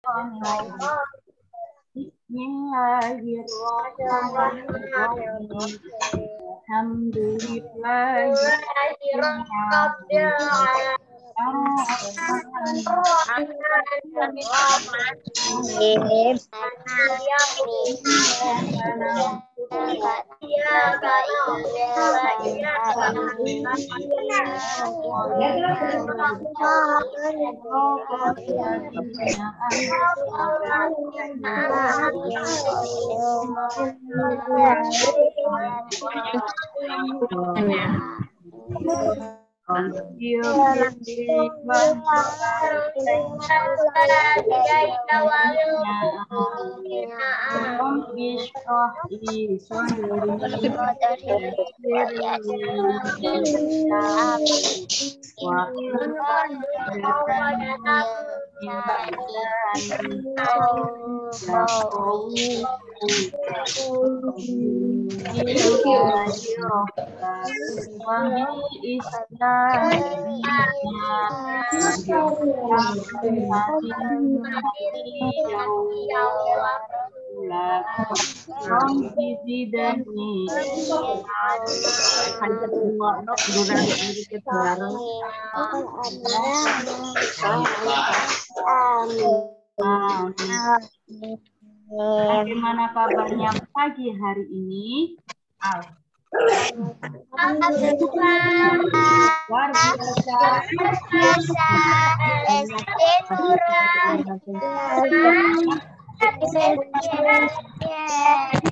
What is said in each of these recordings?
Bismillahirrahmanirrahim. Bagaimana kabarnya pagi hari ini? Luar biasa.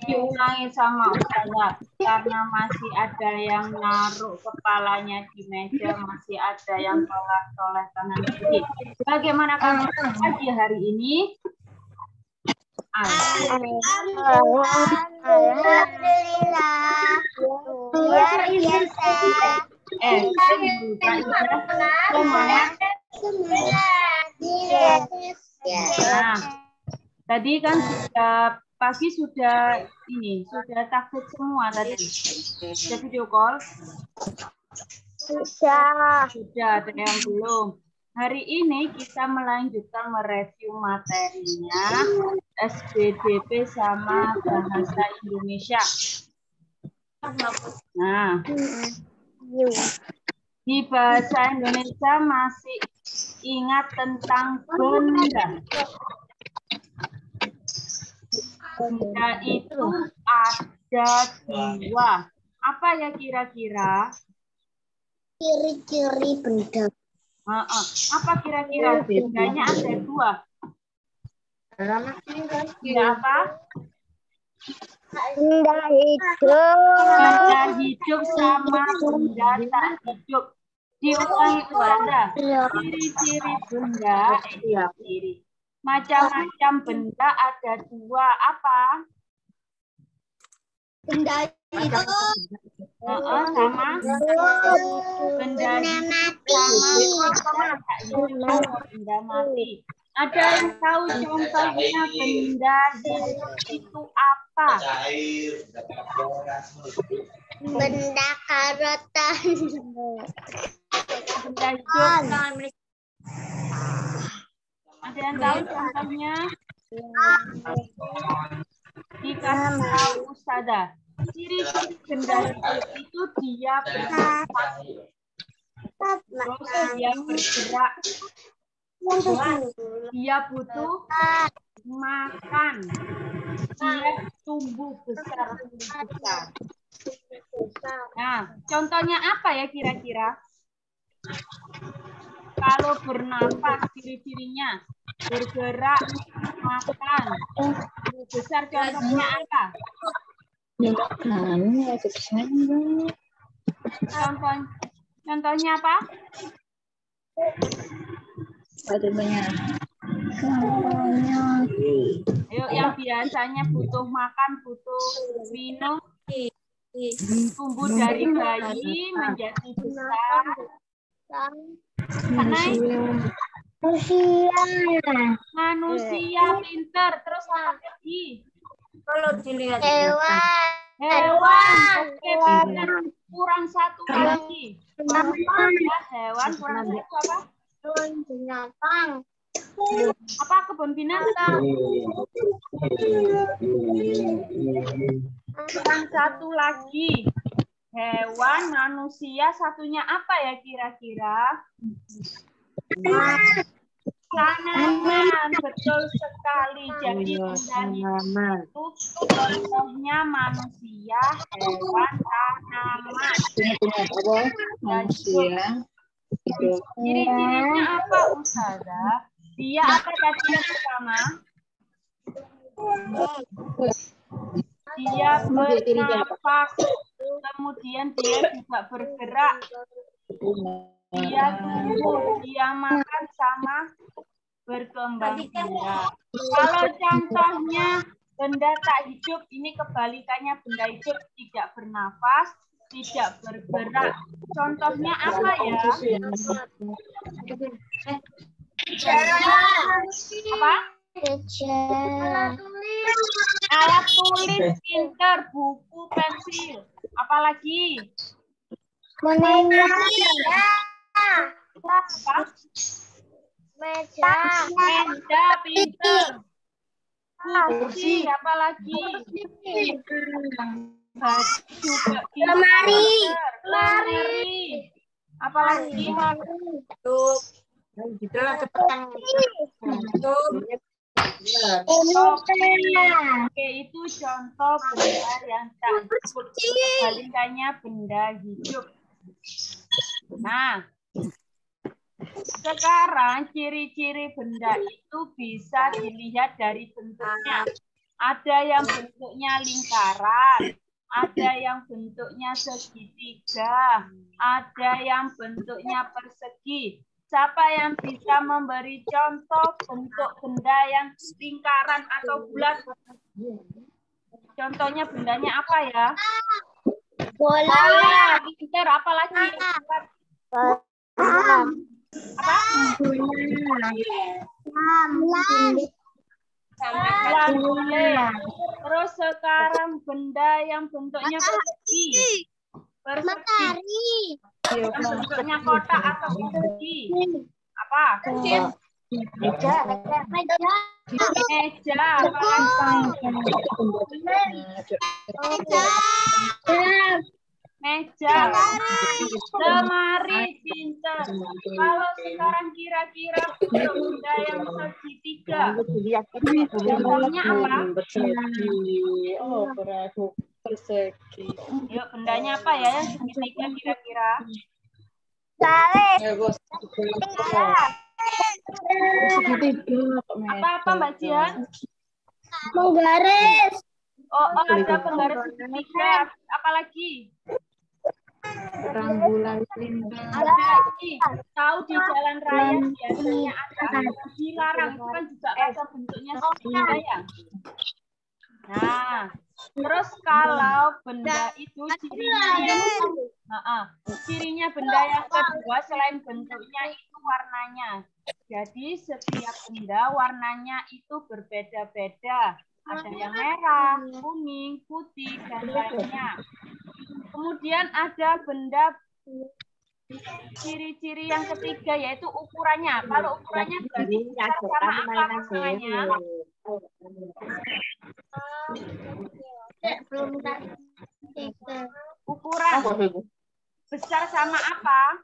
Diulangi sama Ustazah karena masih ada yang naruh kepalanya di meja, masih ada yang toleh kanan kiri. Bagaimana kabar pagi hari ini? Alhamdulillah. Luar biasa. Nah, tadi kan sudah pagi sudah takut semua tadi. Sudah video call? Sudah. Sudah, ada yang belum. Hari ini kita melanjutkan mereview materinya SBDP sama Bahasa Indonesia. Nah, di Bahasa Indonesia masih ingat tentang benda. Benda itu ada dua. Apa ya kira-kira? Ciri-ciri benda. Apa kira-kira bendanya ada dua? Benda apa? Benda hidup. Benda hidup sama benda tak hidup. Diulangi Ustazah. Ciri-ciri benda, ciri. Macam-macam benda ada dua. Apa? Benda hidup. Sama benda hidup sama benda mati. Ada yang tahu contohnya benda hidup itu apa? Benda karatan. Benda hidup. Ada yang tahu contohnya? Dikasih tahu Ustazah. Ciri-ciri benda hidup itu dia bernafas, terus dia bergerak, dia butuh makan, dia tumbuh besar. Nah, contohnya apa ya kira-kira? Kalau bernafas, ciri-cirinya bergerak, makan, tumbuh besar, contohnya apa? Contohnya apa? Ayo, yang biasanya butuh makan, butuh minum, tumbuh dari bayi menjadi besar. Manusia pinter. Terus apa lagi? Kalau dilihat Hewan. Oke, benar. Kurang satu lagi. Ya, hewan kurang satu apa? Binatang. Apa kebun binatang? Yang satu lagi. Hewan, manusia, satunya apa ya kira-kira? Tanaman, betul sekali. Jadi benda itu contohnya manusia, hewan, tanaman. Manusia. Ciri-cirinya apa, Ustazah? Dia apa tadi yang pertama? Dia bernapas, kemudian dia juga bergerak. Dia tumbuh, dia makan sama berkembang biak. Kalau contohnya benda tak hidup, ini kebalikannya benda hidup, tidak bernapas, tidak bergerak. Contohnya apa ya? Apa? Alat tulis, pinter, buku, pensil. Apalagi? Apa? Meja, pinter. Kursi, apalagi? Juga Lemari. Lemari. Apalagi? Oke, itu contoh benda yang tak hidup. Kebalikannya benda hidup. Nah, sekarang ciri-ciri benda itu bisa dilihat dari bentuknya. Ada yang bentuknya lingkaran, ada yang bentuknya segitiga, ada yang bentuknya persegi. Siapa yang bisa memberi contoh bentuk benda yang lingkaran atau bulat? Contohnya bendanya apa ya? Bola. Pinter, apalagi? Apa? Terus sekarang benda yang bentuknya persegi. Persegi. Yang bentuknya kotak atau persegi. Apa? Meja. Meja. Lemari, pinter. Kalau sekarang kira-kira benda yang segitiga. Contohnya apa? Persegi. Yuk, bendanya apa ya yang segitiga kira-kira? Apa Mbak Jian? Menggaris. Oh, ada penggaris segitiga. Apalagi? Rambulan lintang. Ada ini. Tahu di jalan raya biasanya ada dilarang. Itu kan juga ada bentuknya segitiga ya. Nah, terus kalau benda itu cirinya benda yang kedua selain bentuknya itu warnanya. Jadi setiap benda warnanya itu berbeda-beda. Ada yang merah, kuning, putih, dan lainnya. Kemudian ada benda ciri-ciri yang ketiga yaitu ukurannya. Kalau ukurannya berarti besar sama apa pasangannya? Ukuran besar sama apa?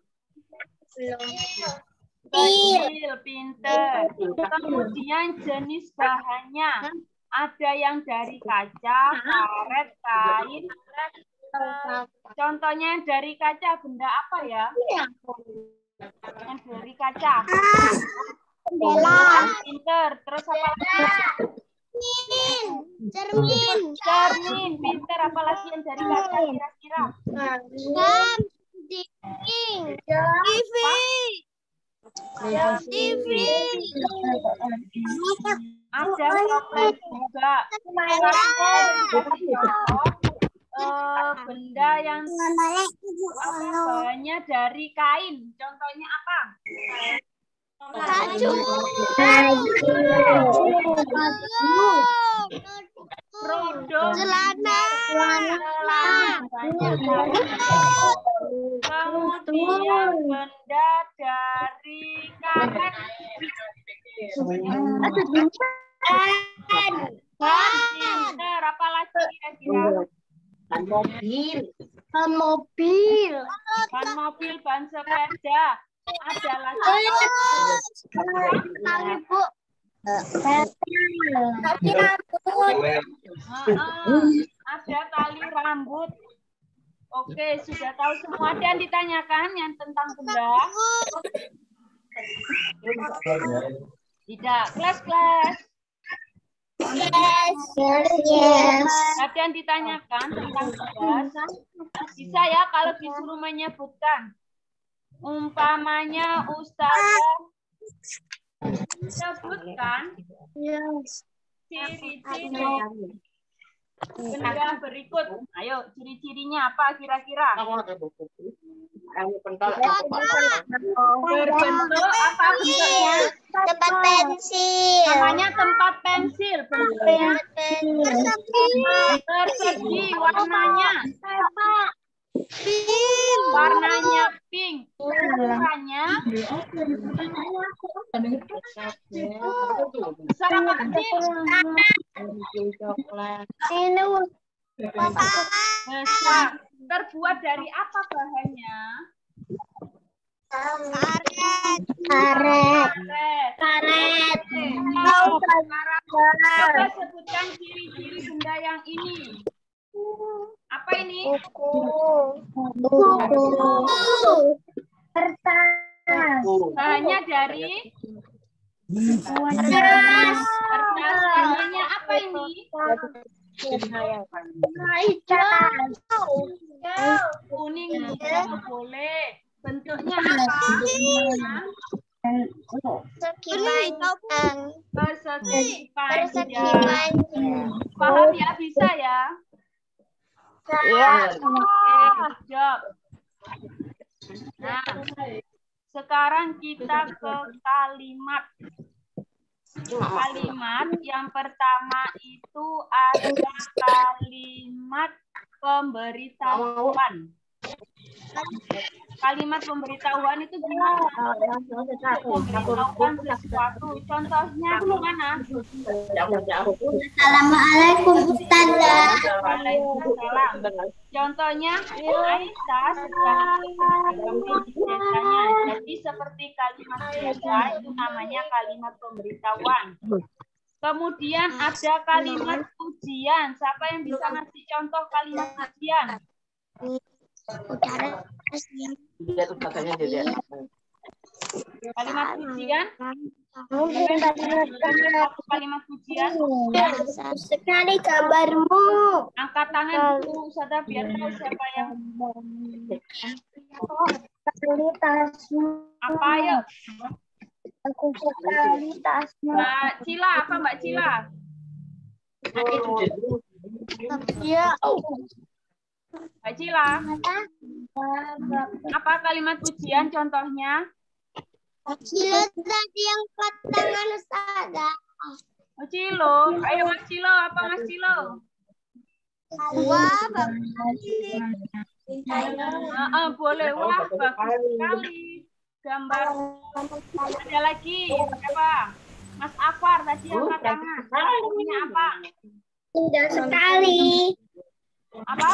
Kecil, pinter. Kemudian jenis bahannya ada yang dari kaca, karet, kain. Contohnya yang dari kaca benda apa ya? Yang dari kaca. Pinter. Terus apa lagi? Cermin, pinter. Apalagi yang dari kaca kira-kira? TV. Ada topeng juga. Benda yang bahannya dari kain. Contohnya apa? Rodong. Celana. Kemudian benda dari karet. Pinter. Apa lagi kira-kira? Ban mobil. Ban mobil, ban sepeda. Ada lagi. Bu. Ada tali rambut. Oke, sudah tahu semua. Ada yang ditanyakan yang tentang benda? Tidak. Kelas. Yes. Ada yang ditanyakan tentang benda? Bisa ya kalau disuruh menyebutkan. Umpamanya Ustazah sebutkan ciri-ciri benda berikut. Ayo, ciri-cirinya apa kira-kira? Berbentuk apa bentuknya? Tempat pensil. Namanya tempat pensil. Bentuknya persegi. Warnanya pink. Ukurannya besar apa kecil? Besar. Terbuat dari apa bahannya? Karet. Coba sebutkan ciri-ciri benda yang ini. Apa ini? Bahannya dari kertas. Warnanya apa ini? Kuning juga boleh. Bentuknya apa? Persegi panjang. Paham ya? Bisa ya? Oke, good job. Nah, sekarang kita ke kalimat. Kalimat yang pertama itu ada kalimat pemberitahuan. Kalimat pemberitahuan itu gimana? Memberitahukan sesuatu. Contohnya gimana? Assalamualaikum Ustazah. Waalaikumsalam. Contohnya Aisyah sedang di desanya. Jadi seperti kalimat biasa itu namanya kalimat pemberitahuan. Kemudian ada kalimat pujian. Siapa yang bisa ngasih contoh kalimat pujian? Kalimat pujian? Kalimat pujian? Sekali gambarmu. Angkat tangan dulu, Ustazah, biar tahu siapa yang apa ya? Aku sekali tasmu. Mbak Cila, apa Mbak Cila? Ya. Mbak Cila, apa kalimat pujian contohnya? Cilo tadi yang angkat tangan Ustazah. Oh, Cilo, ayo Mas Cilo, apa Mas Cilo? Wah, bagus. Boleh, wah bagus sekali gambar. Ada lagi, siapa? Mas Afar tadi angkat tangan. Punya apa? Indah sekali. Apa?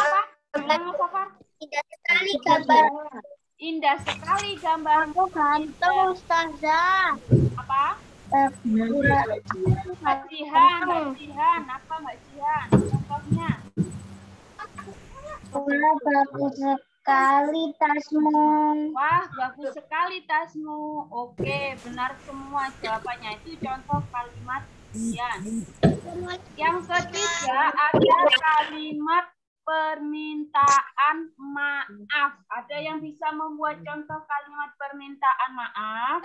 Mas Afar? Indah sekali gambar. Indah sekali gambarmu. Ganteng Ustazah. Apa? Mbak Jihan. Apa Mbak Jihan? Contohnya? Wah, bagus sekali tasmu. Wah, bagus sekali tasmu. Oke, benar semua jawabannya. Itu contoh kalimat pujian. Yang ketiga ada kalimat permintaan maaf. Ada yang bisa membuat contoh kalimat permintaan maaf?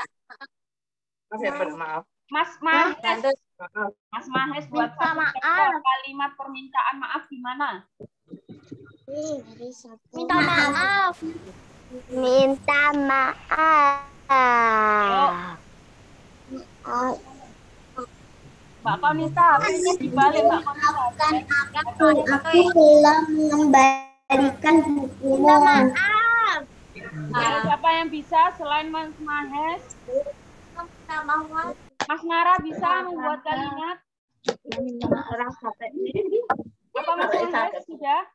Maaf. Mas Mahes buat contoh kalimat permintaan maaf gimana? Minta maaf. Minta maaf. Mbak Konita, HP-nya dibalik Mbak Konita. Aku belum mengembalikan bukumu. Minta maaf. Siapa yang bisa selain Mas Mahes? Mas Nara bisa membuat kalimat? Apa Mas Mahes sudah?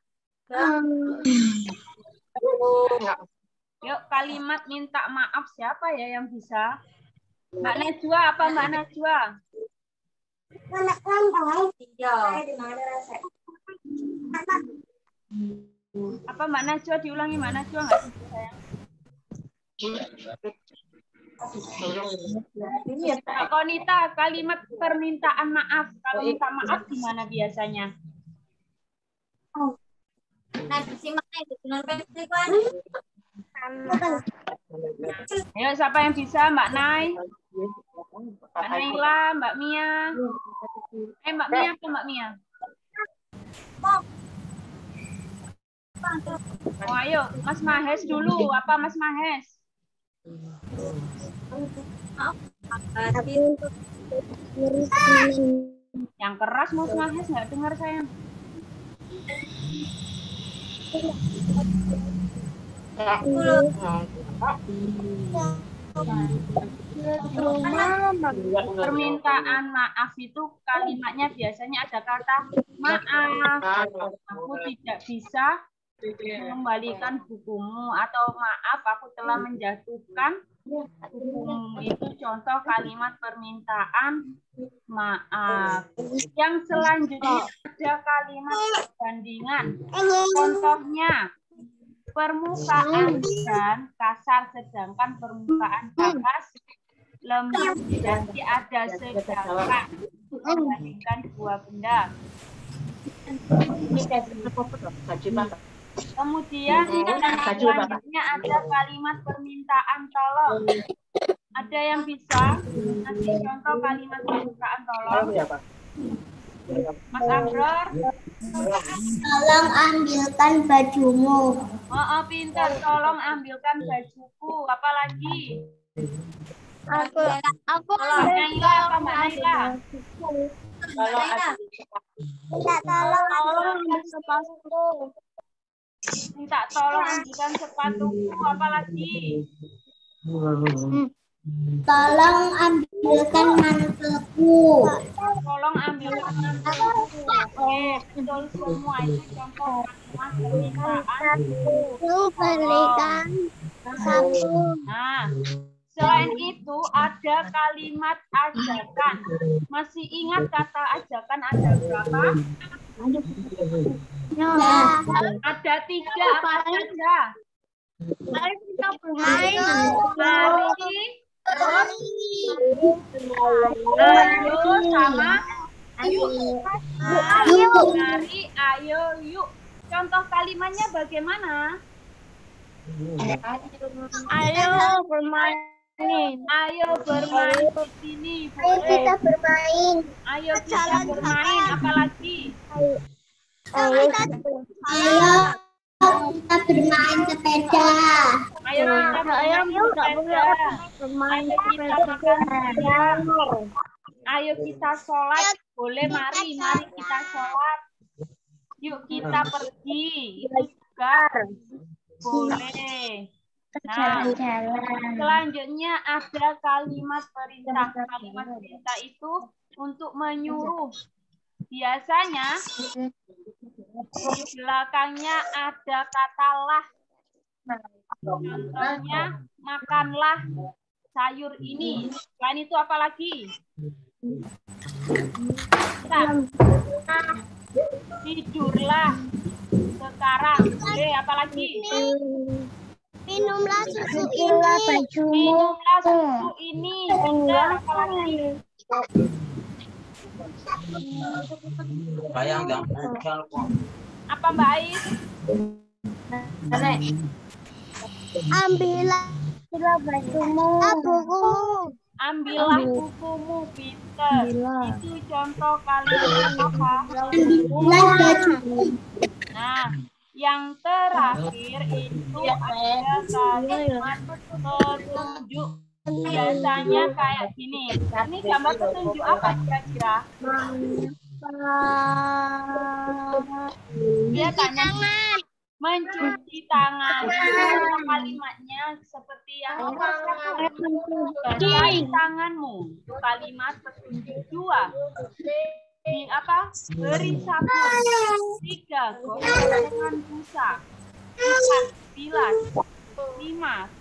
Yuk kalimat minta maaf siapa ya yang bisa? Mbak Najwa, apa Mbak Najwa? Apa Mbak Najwa diulangi Mbak Najwa nggak sih sayang? Mbak Konita, kalimat permintaan maaf. Kalau minta maaf gimana biasanya? Ayo siapa yang bisa? Mbak Nay, Mbak Naila, Mbak Mia. Mbak Mia apa Mbak Mia? Oh, ayo Mas Mahes dulu. Apa Mas Mahes? Yang keras Mas Mahes nggak dengar sayang. Permintaan maaf itu kalimatnya biasanya ada kata maaf, aku tidak bisa mengembalikan bukumu, atau maaf aku telah menjatuhkan bukumu. Itu contoh kalimat permintaan maaf. Yang selanjutnya ada kalimat perbandingan. Contohnya permukaan dan kasar, sedangkan permukaan panas lembut, jadi ada sedangkan membandingkan dua benda. Kemudian selanjutnya ada kalimat permintaan tolong. Ada yang bisa nanti contoh kalimat permintaan tolong? Mas Abror, Tolong ambilkan bajumu. oh pintar, tolong ambilkan bajuku. Apa lagi? Aku Naila, apa Mbak Naila? minta tolong ambilkan sepatu. Minta tolong ambilkan sepatuku. Apa lagi? Tolong ambilkan mantelku. Tolong ambilkan mantelku. Oke, betul semua. Itu contoh kalimat permintaan. Berikan sapu. Nah, selain itu ada kalimat ajakan. Masih ingat kata ajakan ada berapa? Ada 3, apa saja? Mari kita bermain. Mari, terus ayo sama yuk. Mari, ayo, yuk. Contoh kalimatnya bagaimana? Ayo bermain. Ayo bermain di sini. Ayo kita bermain. Ayo kita bermain. Apalagi? Ayo kita bermain sepeda. Ayo kita bermain sepeda. Ayo kita makan siang. Ayo kita sholat. Boleh, mari kita sholat. Yuk kita pergi. Itu juga boleh. Nah, selanjutnya ada kalimat perintah. Kalimat perintah itu untuk menyuruh. Biasanya di belakangnya ada kata lah. Contohnya, makanlah sayur ini. Selain itu apa lagi? Tidurlah sekarang. Boleh, apa lagi? Minumlah susu ini. Minumlah susu ini. Benar, apa lagi? Apa Mbak Ais? Ambillah bajumu. Bukumu. Ambillah bukumu, pinter. Itu contoh kalimat apa? Ambillah bajumu. Nah, yang terakhir itu ada kalimat petunjuk. Biasanya kayak gini. Ini gambar petunjuk apa kira-kira? Dia tanya Mencuci tangan. Itu kalimatnya seperti yang basahi tanganmu. Itu kalimat petunjuk 2. Di apa? Beri sabun. 3. Gosok dengan busa. 4. Bilas. 5.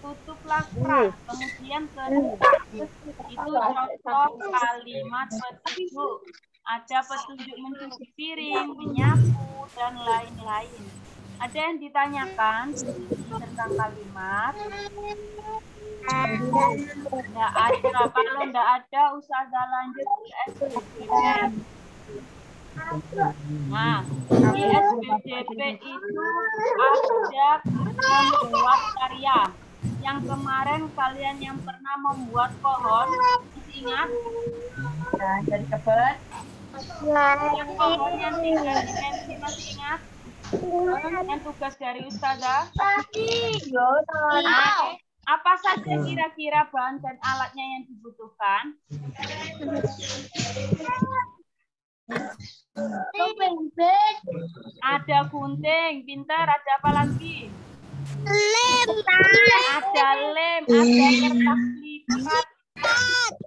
Tutuplah keran. Kemudian keringkan. Itu contoh kalimat petunjuk. Ada petunjuk mencuci piring, menyapu, dan lain-lain. Ada yang ditanyakan tentang kalimat? Tidak ada. Kalau tidak ada, Ustazah lanjut ke SBDP. Nah, di SBDP itu ada membuat karya. Yang kemarin kalian yang pernah membuat pohon, masih ingat? Nah, dari kebet. Yang pohon yang 3 dimensi masih ingat? Yang tugas dari Ustazah? Nah, apa saja kira-kira bahan dan alatnya yang dibutuhkan? Ada gunting, pintar. Ada apa lagi? Lem. Ada lem, ada kertas lipat.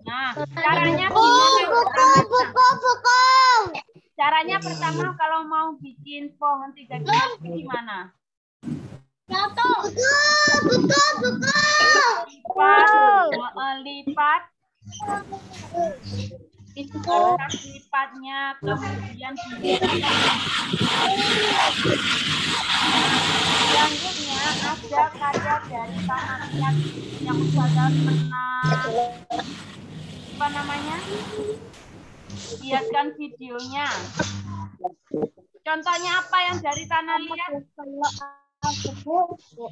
Nah, caranya gimana? Buku. Caranya pertama kalau mau bikin pohon 3 dimensi gimana? Buku. Lipat. Itu kertas lipatnya, kemudian selanjutnya ada karya dari tangan yang Ustazah pernah apa namanya? Lihatkan videonya. Contohnya apa yang dari tanah liat? Pas bunga.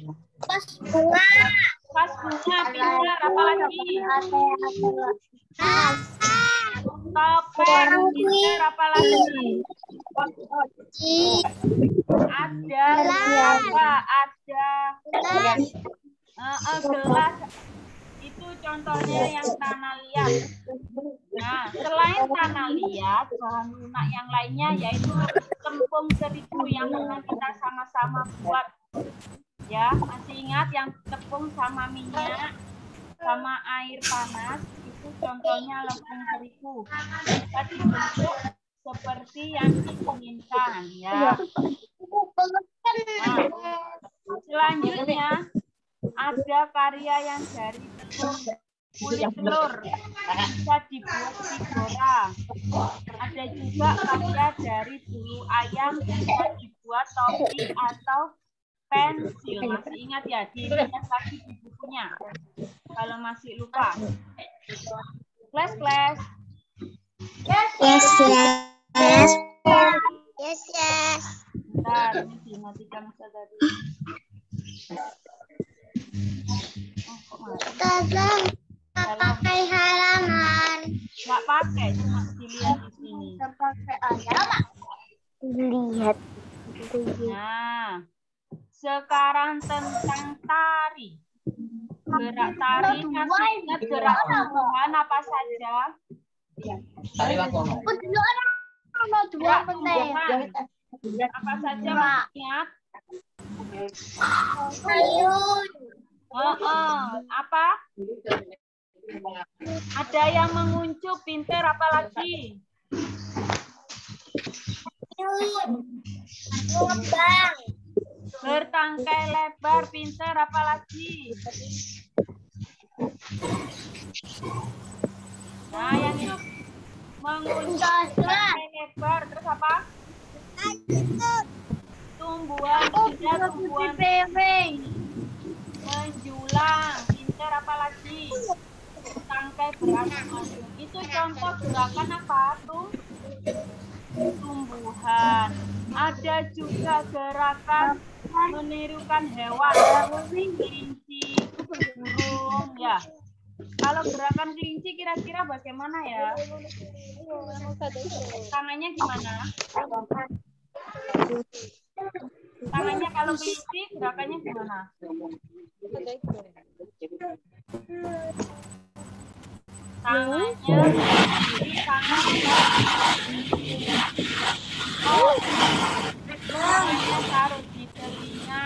Pas bunga, pintar. Apa lagi? Topeng, pintar. Apa lagi? Ada apa? Ada gelas. Itu contohnya yang tanah liat. Nah, selain tanah liat, bahan lunak yang lainnya yaitu tepung terigu yang pernah kita sama-sama buat. Ya, masih ingat yang tepung sama minyak sama air panas? Itu contohnya tepung terigu. Bisa dibentuk seperti yang diinginkan, ya. Nah, selanjutnya ada karya yang dari tepung kulit telur, bisa dibuat figura. Ada juga karya dari bulu ayam, bisa dibuat topi atau pensil. Masih ingat ya, dilihat lagi di bukunya kalau masih lupa. Class. Yes. Bentar, ini dimatikan saja tadi. Ustazah, pakai halaman. Nggak pakai, cuma dilihat di sini. Lihat. Nah, sekarang tentang tari. Gerak tari, masih ingat gerak tumbuhan apa saja? Tari wakono. Gerak tumbuhan. Apa saja masih ingat? Apa? Ada yang menguncup, pinter, apa lagi? Bertangkai lebar, pinter, apa lagi? Nah, yang ini menguncup, bertangkai lebar, terus apa? Tumbuhan, tumbuhan menjulang, pinter, apa lagi? Tangkai beranak. Itu contoh gerakan apa tuh? Tumbuhan. Ada juga gerakan menirukan hewan, kelinci, burung, ya. Kalau gerakan kelinci kira-kira bagaimana ya? Tangannya gimana? Tangannya kalau kelinci gerakannya gimana? Tangannya di tangan tangannya taruh di telinga,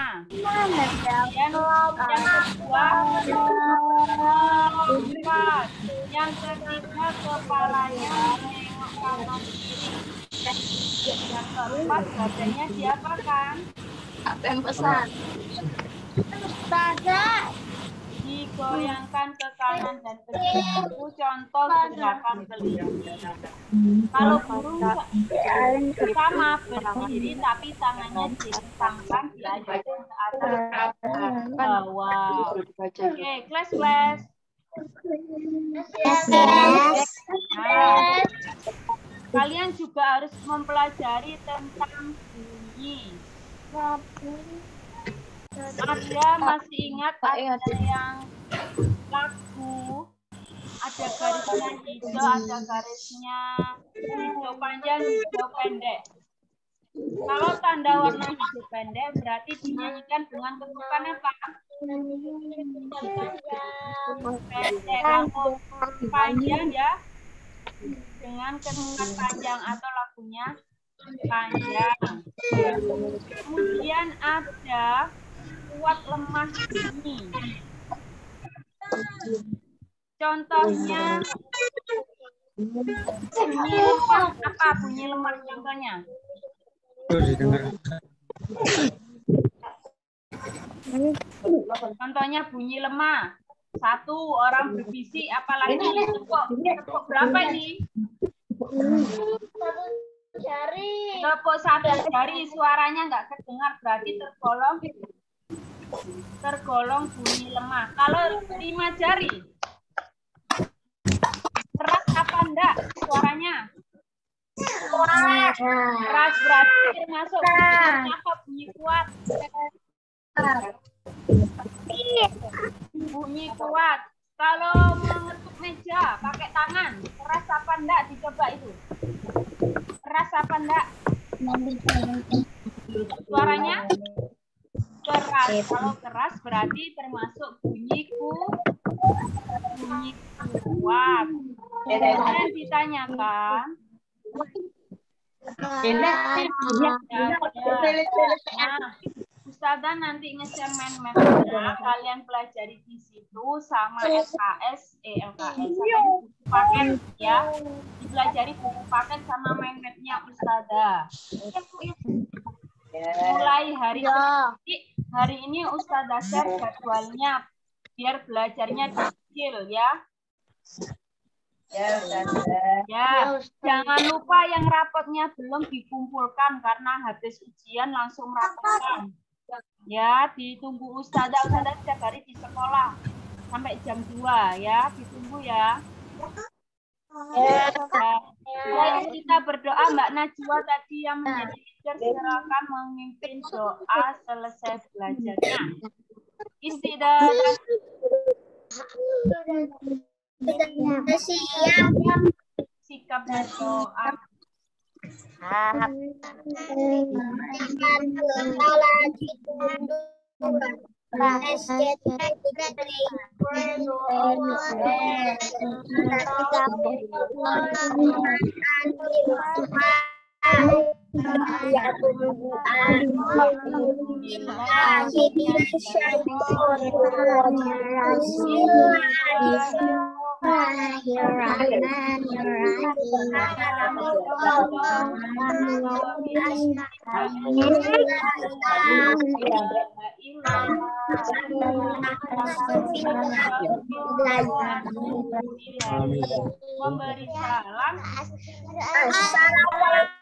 ketiga kepalanya menengok kanan kiri. Yang keempat badannya diapakan? Apa yang pesan? Ustazah. Digoyangkan ke kanan dan ke kiri. Itu contoh gerakan kelinci. Kalau burung sama berdiri tapi tangannya direntangkan, diajukan ke atas ke bawah. Oke, kelas. Nah, kalian juga harus mempelajari tentang bunyi. Ada masih ingat ada yang lagu, ada garisnya hijau, ada garisnya hijau panjang, hijau pendek. Kalau tanda warna hijau pendek berarti dinyanyikan dengan ketukan apa? Pendek, rambut panjang ya, dengan ketukan panjang atau lagunya panjang. Kemudian ada kuat lemah bunyi. Contohnya bunyi lemah apa? Bunyi lemah contohnya. Contohnya bunyi lemah. Satu orang berbisik, apalagi tepuk berapa ini? Tepuk satu jari, suaranya nggak kedengar, berarti tergolong bunyi lemah. Kalau 5 jari, keras apa enggak suaranya? Keras berarti termasuk bunyi kuat. Bunyi kuat. Kalau mengetuk meja pakai tangan, keras apa enggak? Dicoba itu. Keras apa enggak? Suaranya keras. Kalau keras berarti termasuk bunyi kuat. Kemudian ditanyakan. Ustazah nanti nge-share main-mainnya, kalian pelajari di situ sama LKS sama buku paket ya. Dipelajari buku paket sama main-mainnya Ustazah. Mulai hari ini Ustazah share jadwalnya biar belajarnya detail ya. Ya, jangan lupa yang rapotnya belum dikumpulkan karena habis ujian langsung rapotkan. Ya, ditunggu Ustazah setiap hari di sekolah sampai jam 2 ya, ditunggu ya. Baik, kita berdoa. Mbak Najwa tadi yang menjadi teacher silakan memimpin doa selesai belajarnya. Istidah sikap berdoa. Memberi salam. Assalamualaikum.